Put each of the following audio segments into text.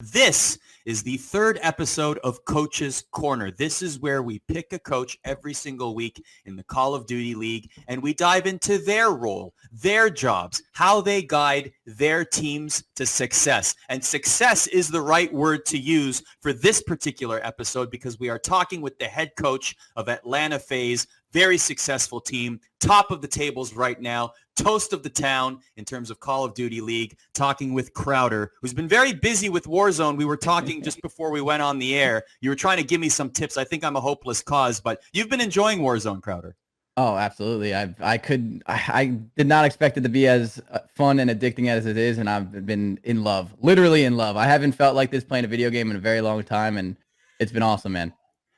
This is the third episode of Coach's Corner. This is where we pick a coach every single week in the Call of Duty League, and we dive into their role, their jobs, how they guide their teams to success. And success is the right word to use for this particular episode because we are talking with the head coach of Atlanta FaZe, very successful team, top of the tables right now, toast of the town in terms of Call of Duty League, talking with Crowder, who's been very busy with Warzone. We were talking just before we went on the air. You were trying to give me some tips. I think I'm a hopeless cause, but you've been enjoying Warzone, Crowder. Oh, absolutely. I did not expect it to be as fun and addicting as it is, and I've been in love, literally in love. I haven't felt like this playing a video game in a very long time, and it's been awesome, man.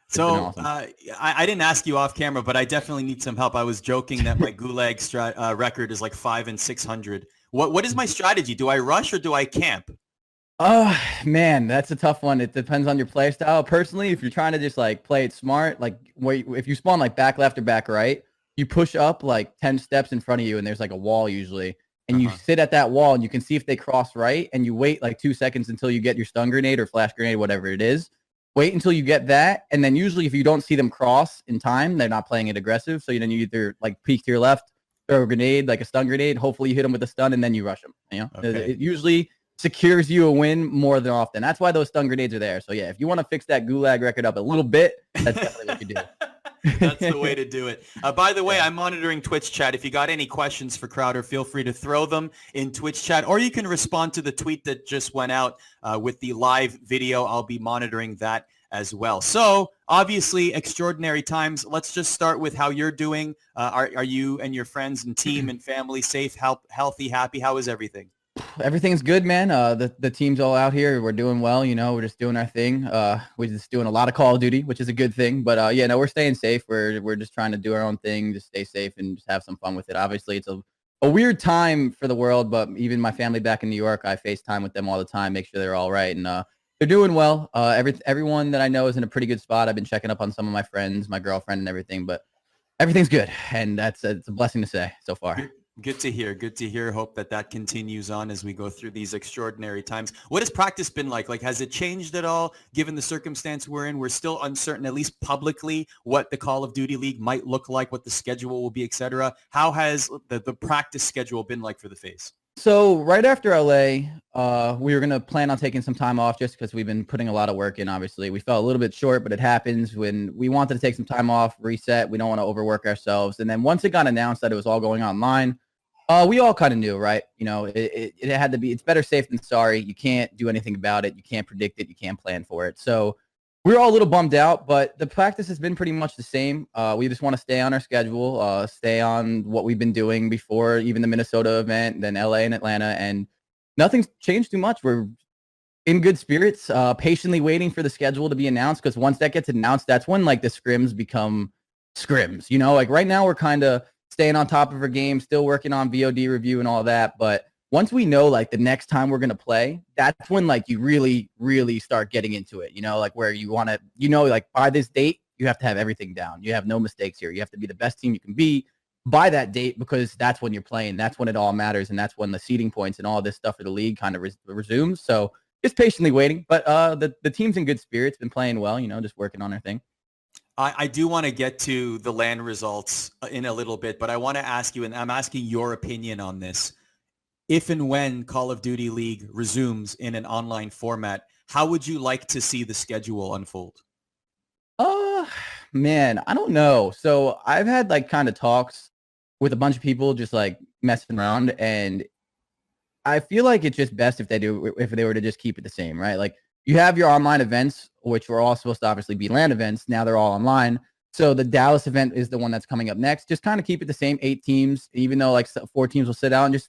So awesome. I didn't ask you off camera, but I definitely need some help. I was joking that my Gulag record is like 5 and 600. What is my strategy? Do I rush or do I camp? Oh, man, that's a tough one. It depends on your play style. Personally, if you're trying to just like play it smart, like if you spawn like back left or back right, you push up like 10 steps in front of you and there's like a wall usually. And you sit at that wall and you can see if they cross right and you wait like 2 seconds until you get your stun grenade or flash grenade, whatever it is. Wait until you get that, and then usually if you don't see them cross in time, they're not playing it aggressive. So then you either like peek to your left, throw a grenade, like a stun grenade. Hopefully you hit them with a stun, and then you rush them. You know, okay. It usually secures you a win more than often. That's why those stun grenades are there. So yeah, if you want to fix that Gulag record up a little bit, that's definitely what you do. That's the way to do it. By the way, I'm monitoring Twitch chat. If you got any questions for Crowder, feel free to throw them in Twitch chat, or you can respond to the tweet that just went out with the live video. I'll be monitoring that as well. So obviously extraordinary times. Let's just start with how you're doing. Are you and your friends and team and family safe, healthy, happy? How is everything? Everything's good, man. The team's all out here. We're doing well. You know, we're just doing our thing. We're just doing a lot of Call of Duty, which is a good thing. But yeah, no, we're staying safe. We're just trying to do our own thing, just stay safe and just have some fun with it. Obviously, it's a weird time for the world, but even my family back in New York, I FaceTime with them all the time, make sure they're all right. And they're doing well. Everyone that I know is in a pretty good spot. I've been checking up on some of my friends, my girlfriend and everything, but everything's good. And it's a blessing to say so far. Good to hear. Good to hear. Hope that continues on as we go through these extraordinary times. What has practice been like? Like, has it changed at all given the circumstance we're in? We're still uncertain, at least publicly, what the Call of Duty League might look like, what the schedule will be, etc. How has the practice schedule been like for the FaZe? So right after LA, we were going to plan on taking some time off just because we've been putting a lot of work in, obviously. We fell a little bit short, but it happens when we wanted to take some time off, reset. We don't want to overwork ourselves. And then once it got announced that it was all going online, we all kind of knew, right? You know, it had to be, it's better safe than sorry. You can't do anything about it. You can't predict it. You can't plan for it. So we were all a little bummed out, but the practice has been pretty much the same. We just want to stay on our schedule, stay on what we've been doing before, even the Minnesota event, then LA and Atlanta, and nothing's changed too much. We're in good spirits, patiently waiting for the schedule to be announced, because once that gets announced, that's when like the scrims become scrims. You know, like right now we're kind of staying on top of our game, still working on VOD review and all that, but once we know like the next time we're going to play, that's when like you really, really start getting into it, you know, like where you want to, you know, like by this date, you have to have everything down. You have no mistakes here. You have to be the best team you can be by that date, because that's when you're playing. That's when it all matters. And that's when the seeding points and all this stuff for the league kind of resumes. So just patiently waiting, but the team's in good spirits, been playing well, you know, just working on their thing. I do want to get to the LAN results in a little bit, but I want to ask you, and I'm asking your opinion on this. If and when Call of Duty League resumes in an online format, how would you like to see the schedule unfold? Man, I don't know. So I've had like kind of talks with a bunch of people just like messing around, and I feel like it's just best if they were to just keep it the same, right? Like you have your online events, which were all supposed to obviously be LAN events. Now they're all online. So the Dallas event is the one that's coming up next. Just kind of keep it the same, 8 teams, even though like 4 teams will sit out, and just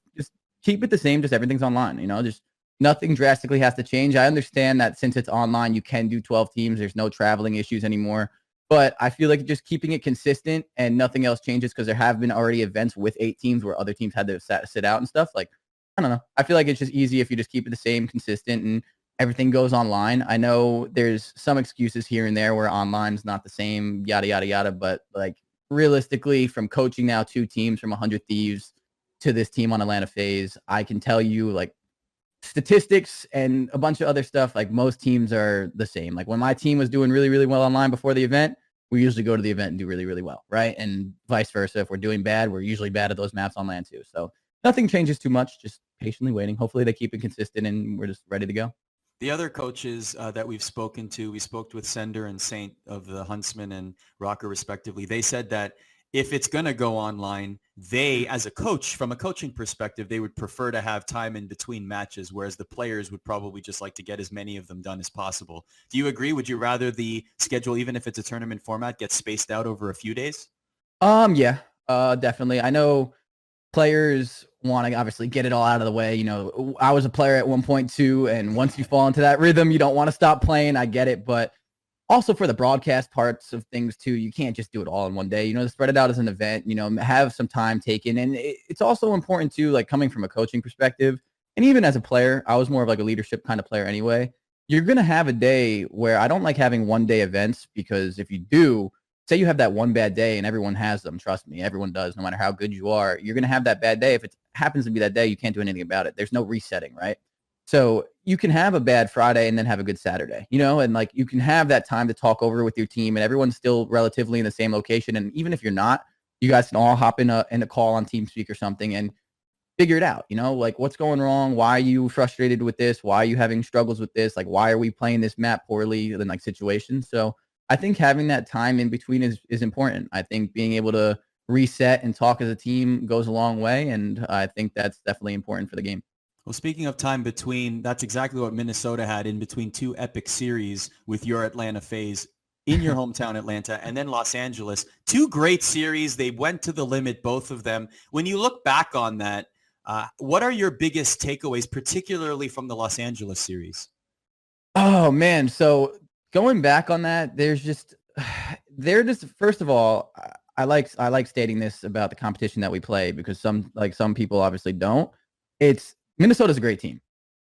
keep it the same. Just everything's online, you know, just nothing drastically has to change. I understand that since it's online, you can do 12 teams. There's no traveling issues anymore. But I feel like just keeping it consistent and nothing else changes, because there have been already events with 8 teams where other teams had to sit out and stuff. Like, I don't know. I feel like it's just easy if you just keep it the same, consistent, and everything goes online. I know there's some excuses here and there where online is not the same, yada, yada, yada. But like realistically, from coaching now 2 teams from 100 Thieves to this team on Atlanta FaZe, I can tell you like statistics and a bunch of other stuff, like most teams are the same. Like when my team was doing really, really well online before the event, we usually go to the event and do really, really well, right? And vice versa. If we're doing bad, we're usually bad at those maps on land too. So nothing changes too much, just patiently waiting. Hopefully they keep it consistent and we're just ready to go. The other coaches that we've spoken to, we spoke with Sender and Saint of the Huntsman and Rocker respectively. They said that if it's going to go online, they, as a coach, from a coaching perspective, they would prefer to have time in between matches, whereas the players would probably just like to get as many of them done as possible. Do you agree? Would you rather the schedule, even if it's a tournament format, get spaced out over a few days? Yeah, definitely. I know players want to obviously get it all out of the way. You know, I was a player at 1.2, and once you fall into that rhythm, you don't want to stop playing. I get it, but also for the broadcast parts of things too, you can't just do it all in one day. You know, spread it out as an event, you know, have some time taken. And it's also important too, like coming from a coaching perspective, and even as a player, I was more of like a leadership kind of player anyway. You're going to have a day where I don't like having one day events, because if you do, say you have that one bad day, and everyone has them, trust me, everyone does, no matter how good you are, you're going to have that bad day. If it happens to be that day, you can't do anything about it. There's no resetting, right? So you can have a bad Friday and then have a good Saturday, you know, and like you can have that time to talk over with your team, and everyone's still relatively in the same location. And even if you're not, you guys can all hop in a call on TeamSpeak or something and figure it out, you know, like what's going wrong? Why are you frustrated with this? Why are you having struggles with this? Like, why are we playing this map poorly in like situations? So I think having that time in between is important. I think being able to reset and talk as a team goes a long way. And I think that's definitely important for the game. Well, speaking of time between, that's exactly what Minnesota had in between two epic series with your Atlanta FaZe in your hometown, Atlanta, and then Los Angeles. Two great series. They went to the limit, both of them. When you look back on that, what are your biggest takeaways, particularly from the Los Angeles series? Oh man. So going back on that, they're just, first of all, I like stating this about the competition that we play, because some people obviously don't. It's Minnesota's a great team.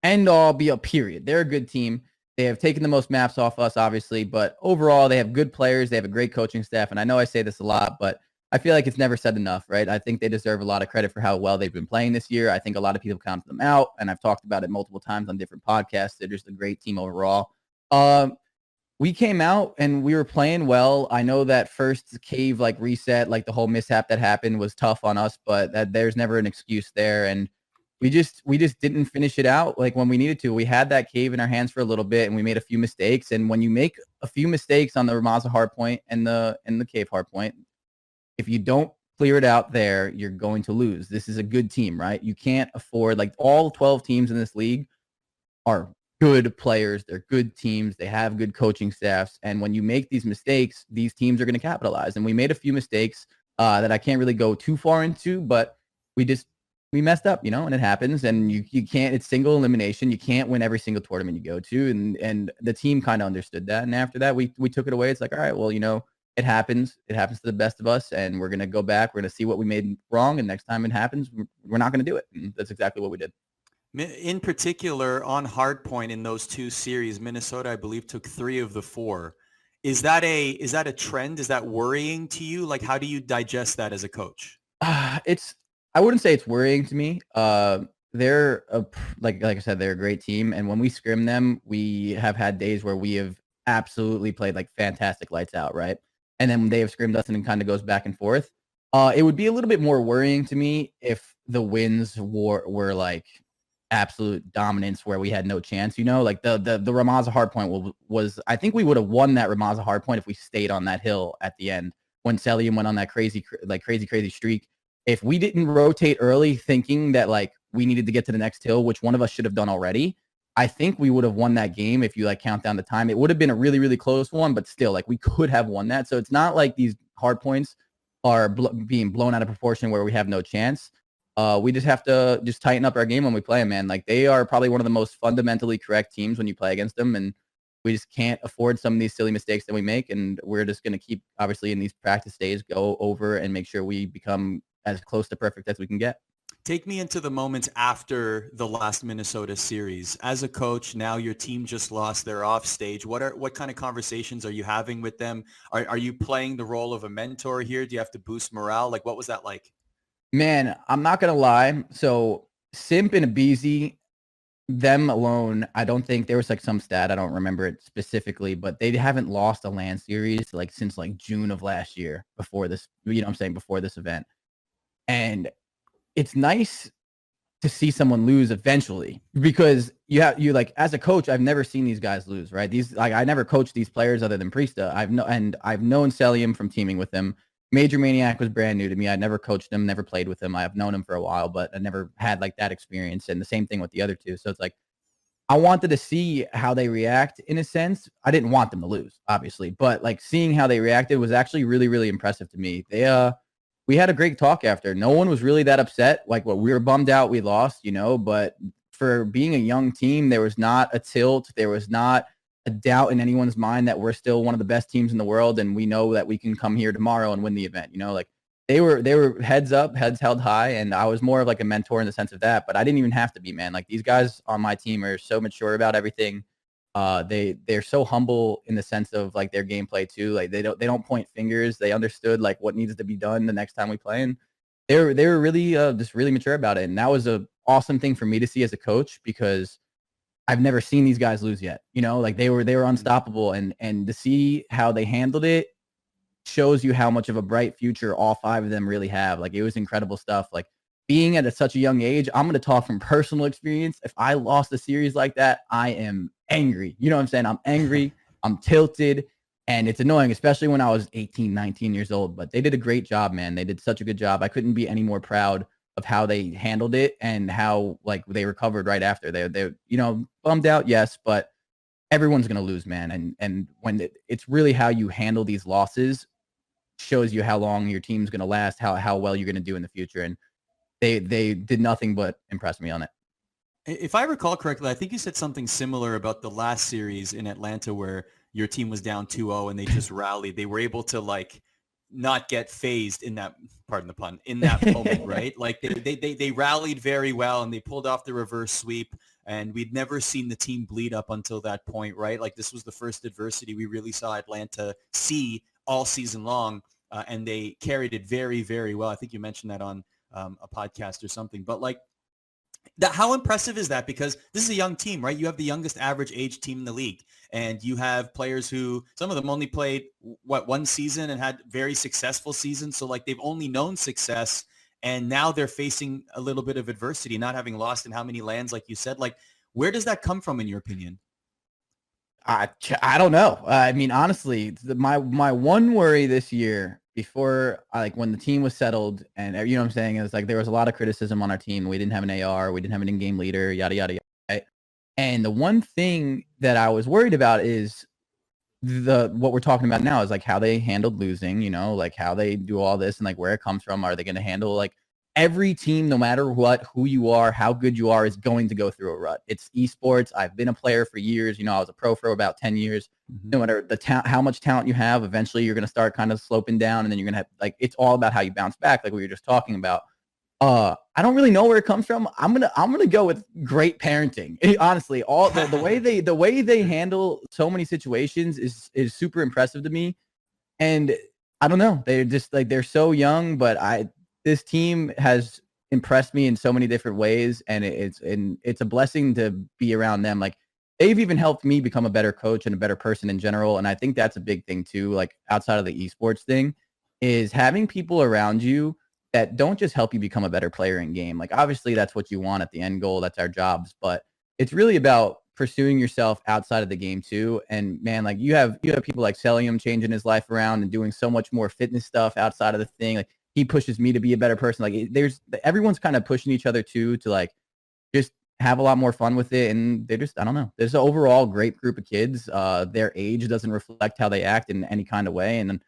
End all be a period. They're a good team. They have taken the most maps off us, obviously, but overall they have good players. They have a great coaching staff. And I know I say this a lot, but I feel like it's never said enough, right? I think they deserve a lot of credit for how well they've been playing this year. I think a lot of people count them out, and I've talked about it multiple times on different podcasts. They're just a great team overall. We came out and we were playing well. I know that first cave like reset, like the whole mishap that happened was tough on us, but there's never an excuse there. And we just didn't finish it out like when we needed to. We had that cave in our hands for a little bit, and we made a few mistakes. And when you make a few mistakes on the Ramaza hardpoint and the cave hardpoint, if you don't clear it out there, you're going to lose. This is a good team, right? You can't afford, like, all 12 teams in this league are good players. They're good teams. They have good coaching staffs. And when you make these mistakes, these teams are going to capitalize. And we made a few mistakes that I can't really go too far into, but we messed up, you know, and it happens. And you can't, it's single elimination. You can't win every single tournament you go to. And the team kind of understood that. And after that, we took it away. It's like, all right, well, you know, it happens. It happens to the best of us, and we're going to go back. We're going to see what we made wrong, and next time it happens, we're not going to do it. And that's exactly what we did. In particular, on hardpoint in those two series, Minnesota, I believe, took 3 of the 4. Is that a trend? Is that worrying to you? Like, how do you digest that as a coach? I wouldn't say it's worrying to me. They're like I said, they're a great team, and when we scrim them, we have had days where we have absolutely played like fantastic lights out, right? And then they have scrimmed us, and it kind of goes back and forth. It would be a little bit more worrying to me if the wins were like absolute dominance where we had no chance, you know, like the Ramaza hardpoint was I think we would have won that Ramaza hardpoint if we stayed on that hill at the end when Celium went on that crazy streak. If we didn't rotate early thinking that like we needed to get to the next hill, which one of us should have done already, I think we would have won that game. If you like count down the time, it would have been a really, really close one, but still like we could have won that. So it's not like these hard points are being blown out of proportion where we have no chance. We just have to just tighten up our game when we play them, man. Like they are probably one of the most fundamentally correct teams when you play against them. And we just can't afford some of these silly mistakes that we make. And we're just going to keep, obviously, in these practice days, go over and make sure we become as close to perfect as we can get. Take me into the moments after the last Minnesota series. As a coach, now your team just lost. They're off stage. What kind of conversations are you having with them? Are you playing the role of a mentor here? Do you have to boost morale? Like, what was that like? Man, I'm not going to lie. So Simp and Abizi, them alone, I don't think there was like some stat, I don't remember it specifically, but they haven't lost a LAN series like since like June of last year before this, what I'm saying, before this event. And it's nice to see someone lose eventually because you like as a coach, I've never seen these guys lose, right? These like I never coached these players other than Priesta. I've known Celium from teaming with him. Major Maniac was brand new to me. I never coached him, never played with him. I've known him for a while, but I never had like that experience. And the same thing with the other two. So it's like I wanted to see how they react in a sense. I didn't want them to lose, obviously, but like seeing how they reacted was actually really, really impressive to me. We had a great talk after. No one was really that upset. Like, well, we were bummed out we lost, but for being a young team, there was not a tilt. There was not a doubt in anyone's mind that we're still one of the best teams in the world. And we know that we can come here tomorrow and win the event, like they were heads up, heads held high. And I was more of like a mentor in the sense of that, but I didn't even have to be, man. Like these guys on my team are so mature about everything. They're so humble in the sense of like their gameplay too. Like they don't point fingers. They understood like what needs to be done the next time we play. And they were really just really mature about it. And that was a awesome thing for me to see as a coach because I've never seen these guys lose yet. Like they were unstoppable and to see how they handled it shows you how much of a bright future all five of them really have. Like it was incredible stuff. Like being at such a young age, I'm going to talk from personal experience. If I lost a series like that, I am angry. You know what I'm saying? I'm angry. I'm tilted. And it's annoying, especially when I was 18, 19 years old. But they did a great job, man. They did such a good job. I couldn't be any more proud of how they handled it and how like they recovered right after. They bummed out, yes, but everyone's going to lose, man. And when it's really how you handle these losses shows you how long your team's going to last, how well you're going to do in the future. And they did nothing but impress me on it. If I recall correctly, I think you said something similar about the last series in Atlanta where your team was down 2-0 and they just rallied. They were able to like not get phased in that, pardon the pun, in that moment, right? Like they rallied very well and they pulled off the reverse sweep. And we'd never seen the team bleed up until that point, right? Like this was the first adversity we really saw Atlanta see all season long. And they carried it very, very well. I think you mentioned that on a podcast or something. But like, how impressive is that? Because this is a young team, right? You have the youngest average age team in the league. And you have players who, some of them only played, one season and had very successful seasons. So like they've only known success. And now they're facing a little bit of adversity, not having lost in how many lands, like you said. Like, where does that come from, in your opinion? I don't know. I mean, honestly, my one worry this year before like when the team was settled and what I'm saying is like there was a lot of criticism on our team. We didn't have an AR, we didn't have an in-game leader, yada yada yada. Right? And the one thing that I was worried about is what we're talking about now is like how they handled losing, like how they do all this and like where it comes from. Are they going to handle like every team, no matter who you are, how good you are, is going to go through a rut. It's esports. I've been a player for years. I was a pro for about 10 years. Mm-hmm. No matter how much talent you have, eventually you're going to start kind of sloping down and then you're going to have like, it's all about how you bounce back. Like we were just talking about. I don't really know where it comes from. I'm gonna go with great parenting. Honestly, all the way they handle so many situations is super impressive to me. And I don't know. They're just like they're so young, but this team has impressed me in so many different ways, and it's a blessing to be around them. Like they've even helped me become a better coach and a better person in general. And I think that's a big thing too. Like outside of the esports thing, is having people around you that don't just help you become a better player in game. Like obviously that's what you want at the end goal. That's our jobs, but it's really about pursuing yourself outside of the game too. And man, like you have people like Celium changing his life around and doing so much more fitness stuff outside of the thing. Like he pushes me to be a better person. Like everyone's kind of pushing each other too, to like just have a lot more fun with it. And they're just, I don't know. There's an overall great group of kids. Their age doesn't reflect how they act in any kind of way. And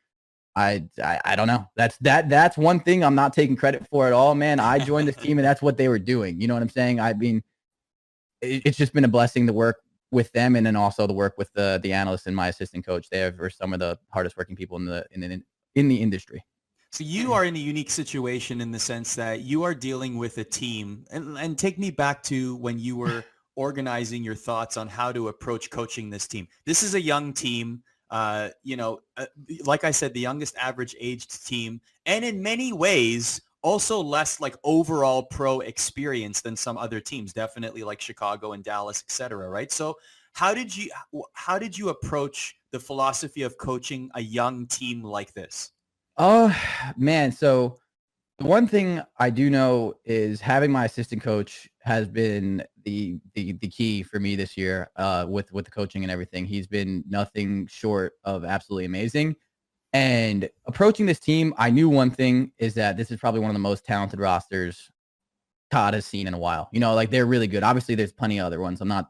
I don't know. That's one thing I'm not taking credit for at all, man. I joined this team and that's what they were doing. You know what I'm saying? I mean, it's just been a blessing to work with them and then also to work with the analysts and my assistant coach. They are some of the hardest working people in the industry. So you are in a unique situation in the sense that you are dealing with a team, and take me back to when you were organizing your thoughts on how to approach coaching this team. This is a young team. Like I said, the youngest average aged team, and in many ways also less like overall pro experience than some other teams, definitely like Chicago and Dallas, etc. Right? So how did you approach the philosophy of coaching a young team like this? Oh, man. So the one thing I do know is having my assistant coach has been the key for me this year, with the coaching and everything. He's been nothing short of absolutely amazing. And approaching this team, I knew one thing is that this is probably one of the most talented rosters Todd has seen in a while. Like they're really good. Obviously, there's plenty of other ones. I'm not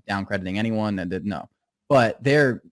down crediting anyone. And no, but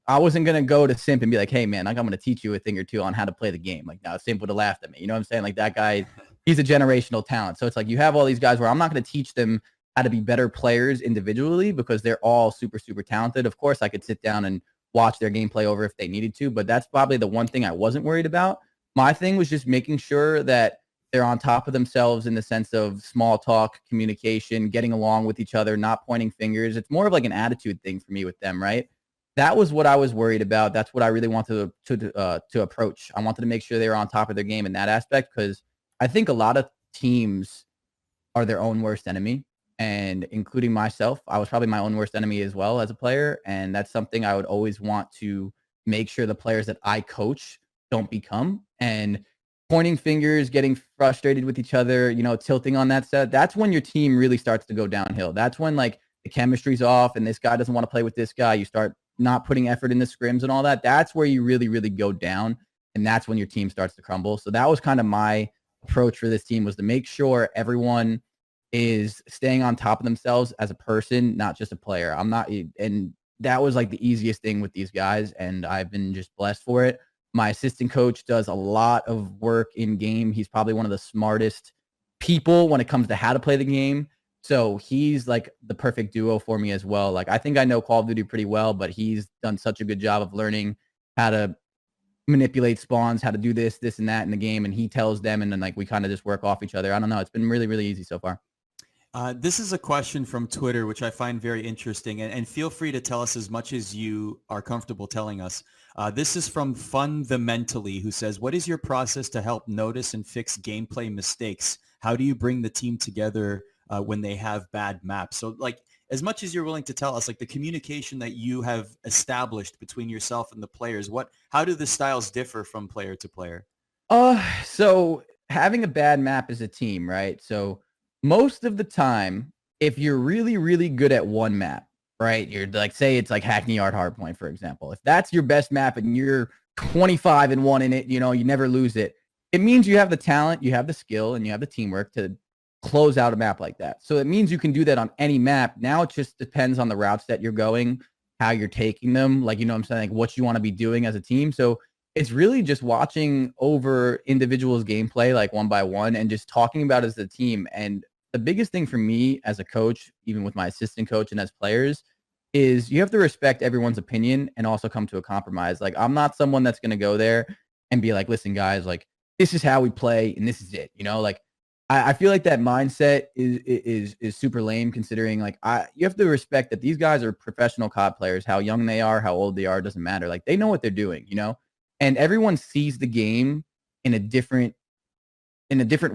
I wasn't gonna go to Simp and be like, hey man, like I'm gonna teach you a thing or two on how to play the game. Like now, Simp would have laughed at me. You know what I'm saying? Like that guy, he's a generational talent. So it's like you have all these guys where I'm not gonna teach them how to be better players individually because they're all super super talented. Of course, I could sit down and watch their gameplay over if they needed to, but that's probably the one thing I wasn't worried about. My thing was just making sure that they're on top of themselves in the sense of small talk, communication, getting along with each other, not pointing fingers. It's more of like an attitude thing for me with them, right? That was what I was worried about. That's what I really wanted to approach. I wanted to make sure they were on top of their game in that aspect because I think a lot of teams are their own worst enemy, and including myself, I was probably my own worst enemy as well as a player, and that's something I would always want to make sure the players that I coach don't become. And pointing fingers, getting frustrated with each other, tilting on that set, that's when your team really starts to go downhill. That's when like the chemistry's off and this guy doesn't want to play with this guy. You start not putting effort in the scrims and all that. That's where you really, really go down. And that's when your team starts to crumble. So that was kind of my approach for this team, was to make sure everyone is staying on top of themselves as a person, not just a player. And that was like the easiest thing with these guys. And I've been just blessed for it. My assistant coach does a lot of work in game. He's probably one of the smartest people when it comes to how to play the game. So he's like the perfect duo for me as well. Like I think I know Call of Duty pretty well, but he's done such a good job of learning how to manipulate spawns, how to do this and that in the game. And he tells them, and then like we kind of just work off each other. I don't know. It's been really, really easy so far. This is a question from Twitter, which I find very interesting, and feel free to tell us as much as you are comfortable telling us. This is from Fundamentally, who says, what is your process to help notice and fix gameplay mistakes? How do you bring the team together when they have bad maps? So like, as much as you're willing to tell us, like the communication that you have established between yourself and the players, how do the styles differ from player to player? So having a bad map as a team, right? So most of the time, if you're really, really good at one map, right? You're like, say it's like Hackney Yard Hardpoint, for example. If that's your best map and you're 25-1 in it, you never lose it. It means you have the talent, you have the skill, and you have the teamwork to close out a map like that. So it means you can do that on any map. Now it just depends on the routes that you're going, how you're taking them, like, I'm saying, like what you want to be doing as a team. So it's really just watching over individuals' gameplay, like one by one, and just talking about it as a team. And the biggest thing for me as a coach, even with my assistant coach and as players, is you have to respect everyone's opinion and also come to a compromise. Like I'm not someone that's going to go there and be like, listen, guys, like this is how we play and this is it. Like I feel like that mindset is super lame, considering like you have to respect that these guys are professional COD players. How young they are, how old they are, doesn't matter. Like they know what they're doing, and everyone sees the game in a different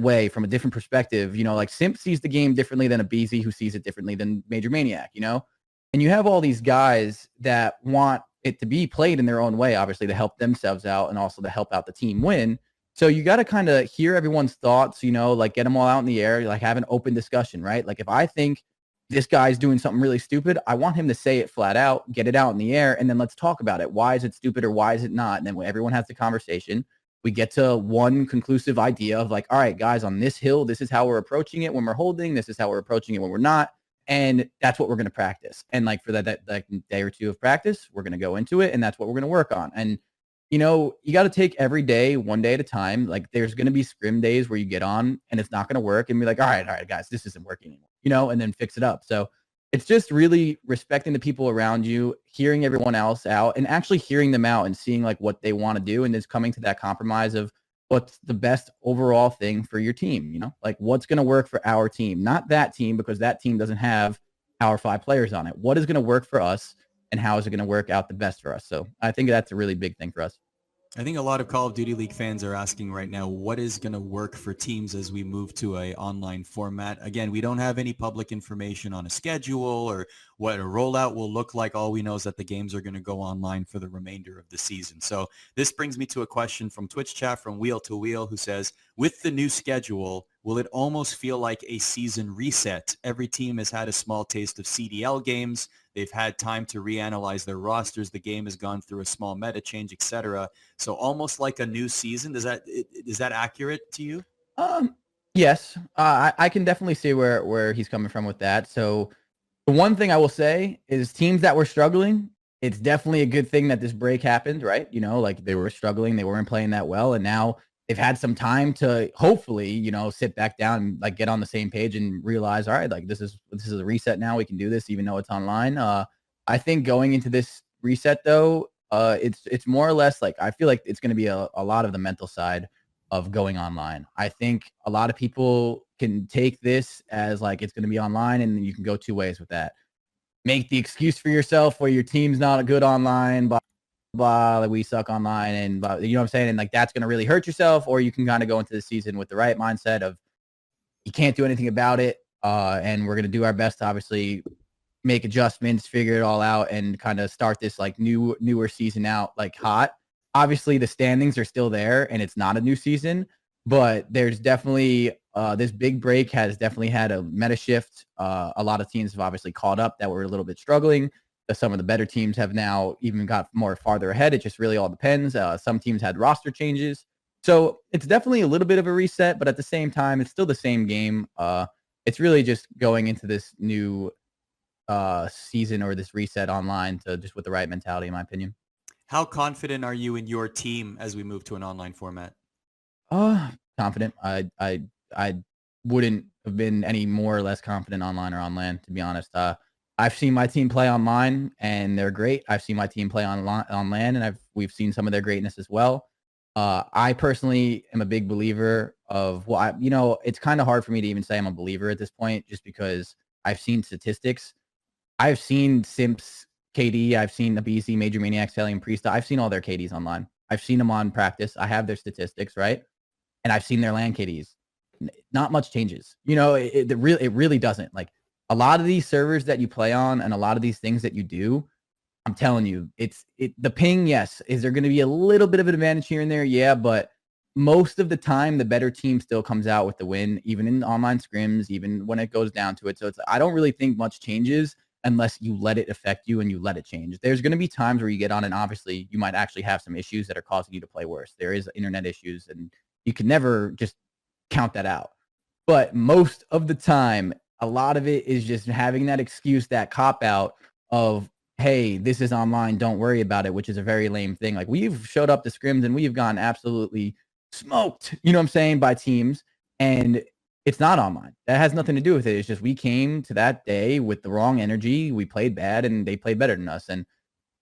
way, from a different perspective. Like Simp sees the game differently than a BZ, who sees it differently than Major Maniac, and you have all these guys that want it to be played in their own way, obviously to help themselves out and also to help out the team win. So you got to kind of hear everyone's thoughts, like get them all out in the air, like have an open discussion, right? Like if I think this guy's doing something really stupid, I want him to say it flat out, get it out in the air, and then let's talk about it. Why is it stupid or why is it not? And then when everyone has the conversation, we get to one conclusive idea of like, all right, guys, on this hill, this is how we're approaching it when we're holding. This is how we're approaching it when we're not. And that's what we're going to practice. And like for that day or two of practice, we're going to go into it, and that's what we're going to work on. And you got to take every day, one day at a time. Like there's going to be scrim days where you get on and it's not going to work, and be like, all right, guys, this isn't working anymore, and then fix it up. So it's just really respecting the people around you, hearing everyone else out, and actually hearing them out and seeing like what they want to do, and just coming to that compromise of what's the best overall thing for your team, like what's going to work for our team, not that team, because that team doesn't have our 5 players on it. What is going to work for us, and how is it going to work out the best for us? So I think that's a really big thing for us. I think a lot of Call of Duty League fans are asking right now, what is going to work for teams as we move to a online format? Again, we don't have any public information on a schedule or what a rollout will look like. All we know is that the games are going to go online for the remainder of the season. So this brings me to a question from Twitch chat from Wheel to Wheel, who says, with the new schedule, will it almost feel like a season reset? Every team has had a small taste of CDL games. They've had time to reanalyze their rosters. The game has gone through a small meta change, etc. So almost like a new season. Is that accurate to you? Yes, I can definitely see where he's coming from with that. So the one thing I will say is teams that were struggling, it's definitely a good thing that this break happened, right? You know, like they were struggling, they weren't playing that well, and now they've had some time to hopefully, you know, sit back down and like get on the same page and realize, all right, like this is a reset now. We can do this even though it's online. I think going into this reset though, it's more or less like I feel like it's going to be a lot of the mental side of going online. I think a lot of people can take this as like it's going to be online and you can go two ways with that. Make the excuse for yourself where your team's not good online, blah, blah, like we suck online and blah, you know what I'm saying? And like that's going to really hurt yourself, or you can kind of go into the season with the right mindset of you can't do anything about it. And we're going to do our best to obviously make adjustments, figure it all out, and kind of start this like newer season out like hot. Obviously, the standings are still there, and it's not a new season, but there's definitely this big break has definitely had a meta shift. A lot of teams have obviously caught up that were a little bit struggling. Some of the better teams have now even got more farther ahead. It just really all depends. Some teams had roster changes. So it's definitely a little bit of a reset, but at the same time, it's still the same game. It's really just going into this new season or this reset online to just with the right mentality, in my opinion. How confident are you in your team as we move to an online format? Confident. I wouldn't have been any more or less confident online or on LAN, to be honest. I've seen my team play online and they're great. I've seen my team play on LAN and we've seen some of their greatness as well. I personally am a big believer of it's kind of hard for me to even say I'm a believer at this point, just because I've seen statistics. I've seen Simps KD. I've seen the BC Major Maniacs, Hellion Priest. I've seen all their KDs online. I've seen them on practice. I have their statistics, right? And I've seen their LAN KDs. Not much changes. You know, it really doesn't. Like a lot of these servers that you play on and a lot of these things that you do, I'm telling you, the ping, yes. Is there going to be a little bit of an advantage here and there? Yeah, but most of the time, the better team still comes out with the win, even in online scrims, even when it goes down to it. So I don't really think much changes unless you let it affect you and you let it change. There's going to be times where you get on and obviously you might actually have some issues that are causing you to play worse. There is internet issues and you can never just count that out. But most of the time, a lot of it is just having that excuse, that cop out of, hey, this is online, don't worry about it, which is a very lame thing. Like we've showed up to scrims and we've gone absolutely smoked, you know what I'm saying, by teams. And it's not online. That has nothing to do with it. It's just we came to that day with the wrong energy. We played bad and they played better than us. And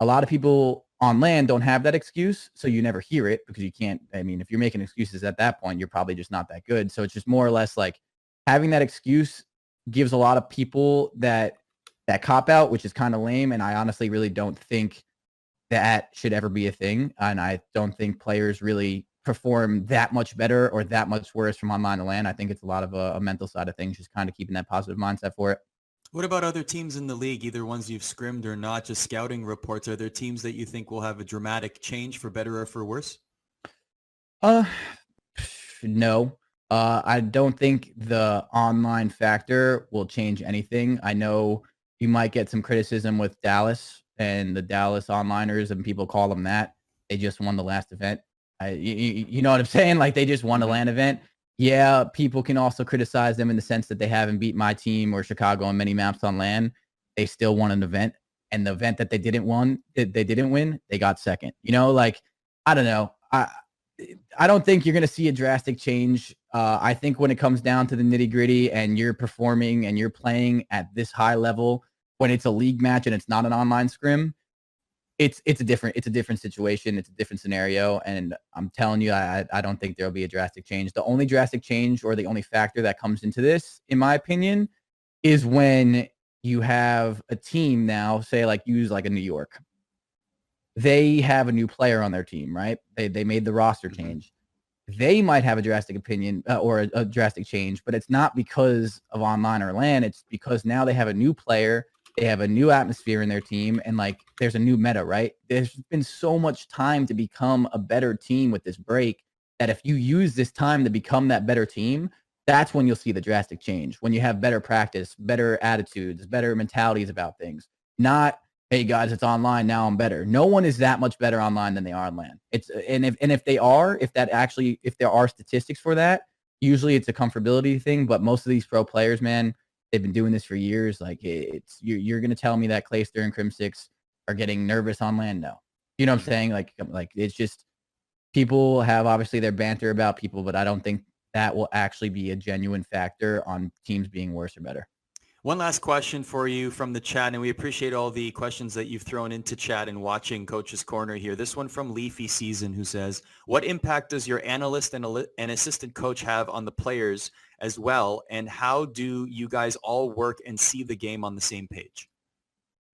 a lot of people on LAN don't have that excuse. So you never hear it because you can't. I mean, if you're making excuses at that point, you're probably just not that good. So it's just more or less like having that excuse gives a lot of people that cop out, which is kind of lame. And I honestly really don't think that should ever be a thing. And I don't think players really perform that much better or that much worse from online to LAN. I think it's a lot of a mental side of things, just kind of keeping that positive mindset for it. What about other teams in the league, either ones you've scrimmed or not, just scouting reports? Are there teams that you think will have a dramatic change for better or for worse? No. I don't think the online factor will change anything. I know you might get some criticism with Dallas and the Dallas onliners, and people call them that. They just won the last event. You know what I'm saying? Like they just won a LAN event. Yeah, people can also criticize them in the sense that they haven't beat my team or Chicago on many maps on LAN. They still won an event, and the event that they didn't win, they got second. You know, like I don't know. I don't think you're going to see a drastic change. I think when it comes down to the nitty gritty and you're performing and you're playing at this high level, when it's a league match and it's not an online scrim, it's a different situation. It's a different scenario. And I'm telling you, I don't think there'll be a drastic change. The only drastic change or the only factor that comes into this, in my opinion, is when you have a team now, say like use like a New York. they have a new player on their team, right? They made the roster change. They might have a drastic opinion or a drastic change, but it's not because of online or LAN. It's because now they have a new player. They have a new atmosphere in their team, and like there's a new meta, right? There's been so much time to become a better team with this break that if you use this time to become that better team, that's when you'll see the drastic change. When you have better practice, better attitudes, better mentalities about things. Not, hey guys, it's online, now I'm better. No one is that much better online than they are on LAN. It's if there are statistics for that, usually it's a comfortability thing. But most of these pro players, man, they've been doing this for years. Like you're gonna tell me that Clayster and Crim6 are getting nervous on LAN? No. You know what I'm saying? Like it's just people have obviously their banter about people, but I don't think that will actually be a genuine factor on teams being worse or better. One last question for you from the chat, and we appreciate all the questions that you've thrown into chat and watching Coach's Corner here. This one from Leafy Season, who says, what impact does your analyst and assistant coach have on the players as well, and how do you guys all work and see the game on the same page?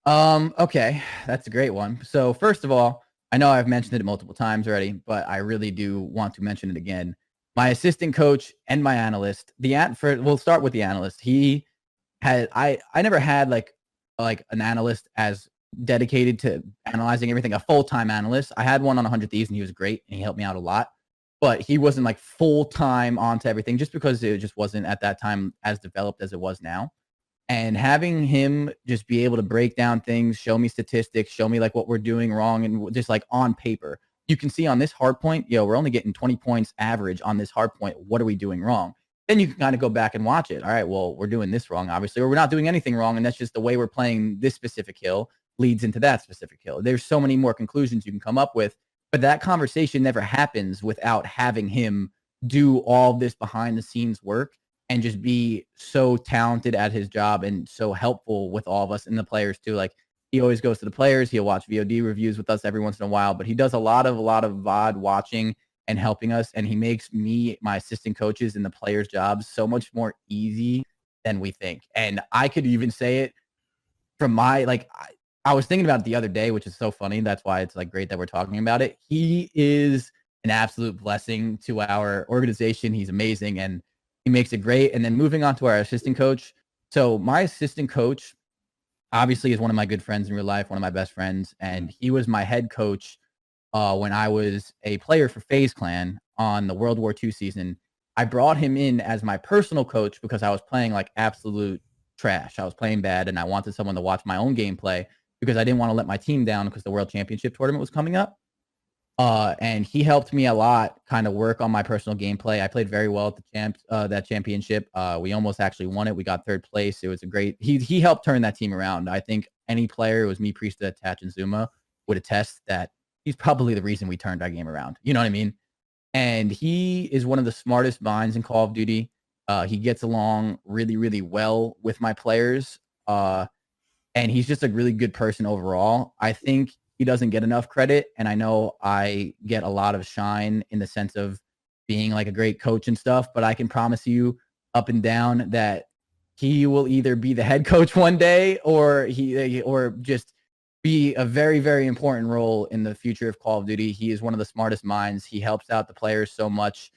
Okay, that's a great one. So first of all, I know I've mentioned it multiple times already, but I really do want to mention it again. My assistant coach and my analyst, we'll start with the analyst. He had I never had like an analyst as dedicated to analyzing everything, a full-time analyst. I had one on 100 Thieves and he was great and he helped me out a lot, but he wasn't like full-time onto everything just because it just wasn't at that time as developed as it was now. And having him just be able to break down things, show me statistics, show me like what we're doing wrong, and just like on paper, you can see on this hard point, we're only getting 20 points average on this hard point. What are we doing wrong? Then you can kind of go back and watch it. All right, well, we're doing this wrong, obviously, or we're not doing anything wrong. And that's just the way we're playing this specific hill leads into that specific hill. There's so many more conclusions you can come up with, but that conversation never happens without having him do all this behind the scenes work and just be so talented at his job and so helpful with all of us and the players too. Like he always goes to the players. He'll watch VOD reviews with us every once in a while, but he does a lot of VOD watching and helping us. And he makes me, my assistant coaches, and the players' jobs so much more easy than we think. And I could even say it from my, I was thinking about it the other day, which is so funny. That's why it's like great that we're talking about it. He is an absolute blessing to our organization. He's amazing and he makes it great. And then moving on to our assistant coach. So my assistant coach obviously is one of my good friends in real life, one of my best friends. And he was my head coach when I was a player for FaZe Clan on the World War II season. I brought him in as my personal coach because I was playing like absolute trash. I was playing bad and I wanted someone to watch my own gameplay because I didn't want to let my team down because the World Championship tournament was coming up. And he helped me a lot kind of work on my personal gameplay. I played very well at that championship. We almost actually won it. We got third place. It was a great, he helped turn that team around. I think any player, it was me, Priesta, Tatch, and Zuma, would attest that he's probably the reason we turned our game around. You know what I mean? And he is one of the smartest minds in Call of Duty. He gets along really, really well with my players. And he's just a really good person overall. I think he doesn't get enough credit. And I know I get a lot of shine in the sense of being like a great coach and stuff, but I can promise you up and down that he will either be the head coach one day or just be a very, very important role in the future of Call of Duty. He is one of the smartest minds. He helps out the players so much.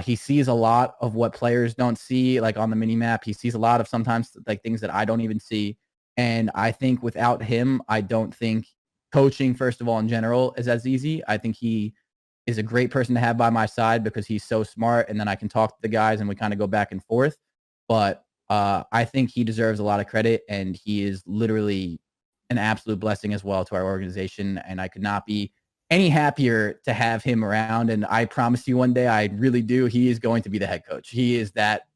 He sees a lot of what players don't see, like on the mini map. He sees a lot of sometimes like things that I don't even see. And I think without him, I don't think coaching, first of all, in general, is as easy. I think he is a great person to have by my side because he's so smart. And then I can talk to the guys and we kind of go back and forth. But I think he deserves a lot of credit and he is literally an absolute blessing as well to our organization. And I could not be any happier to have him around. And I promise you one day, I really do, he is going to be the head coach. He is that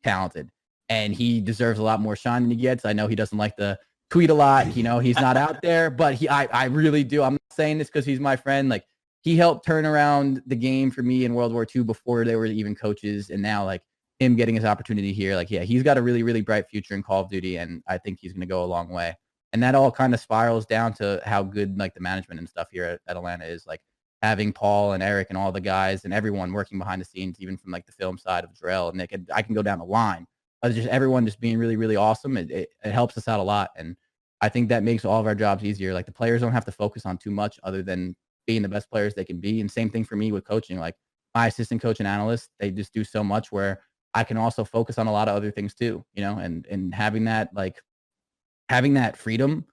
talented and he deserves a lot more shine than he gets. I know he doesn't like to tweet a lot, you know, he's not out there, but I really do. I'm not saying this because he's my friend. Like he helped turn around the game for me in World War II before they were even coaches. And now like him getting his opportunity here, like, yeah, he's got a really, really bright future in Call of Duty. And I think he's going to go a long way. And that all kind of spirals down to how good like the management and stuff here at Atlanta is, like having Paul and Eric and all the guys and everyone working behind the scenes, even from like the film side of Drell and Nick. I can go down the line. Just everyone just being really, really awesome. It helps us out a lot. And I think that makes all of our jobs easier. Like the players don't have to focus on too much other than being the best players they can be. And same thing for me with coaching. Like my assistant coach and analyst, they just do so much where I can also focus on a lot of other things too, and having that freedom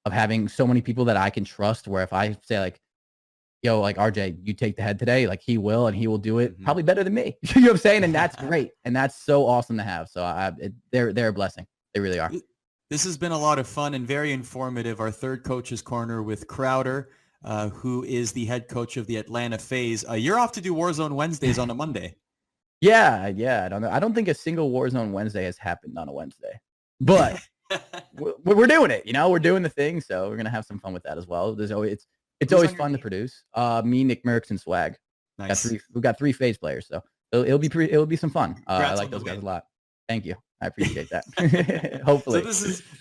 of having so many people that I can trust where if I say like, yo, like RJ, you take the head today, like he will, and he will do it probably better than me. You know what I'm saying? And that's great. And that's so awesome to have. So they're a blessing. They really are. This has been a lot of fun and very informative. Our third coach's corner with Crowder, who is the head coach of the Atlanta FaZe. You're off to do Warzone Wednesdays on a Monday. Yeah. I don't know. I don't think a single Warzone Wednesday has happened on a Wednesday, but we're doing it. We're doing the thing. So we're going to have some fun with that as well. It's always fun to produce. Me, Nick Merckx, and Swag. Nice. We've got 3 FaZe players, so it'll be some fun. I like those guys win. a lot. Thank you. I appreciate that. Hopefully. So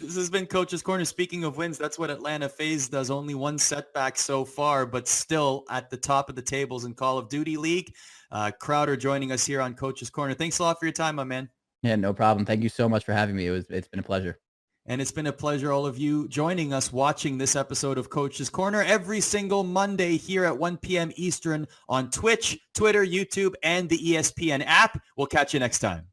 this has been Coach's Corner. Speaking of wins, that's what Atlanta FaZe does. Only one setback so far, but still at the top of the tables in Call of Duty League. Crowder joining us here on Coach's Corner. Thanks a lot for your time, my man. Yeah, no problem. Thank you so much for having me. It's been a pleasure. And it's been a pleasure, all of you joining us, watching this episode of Coach's Corner every single Monday here at 1 p.m. Eastern on Twitch, Twitter, YouTube, and the ESPN app. We'll catch you next time.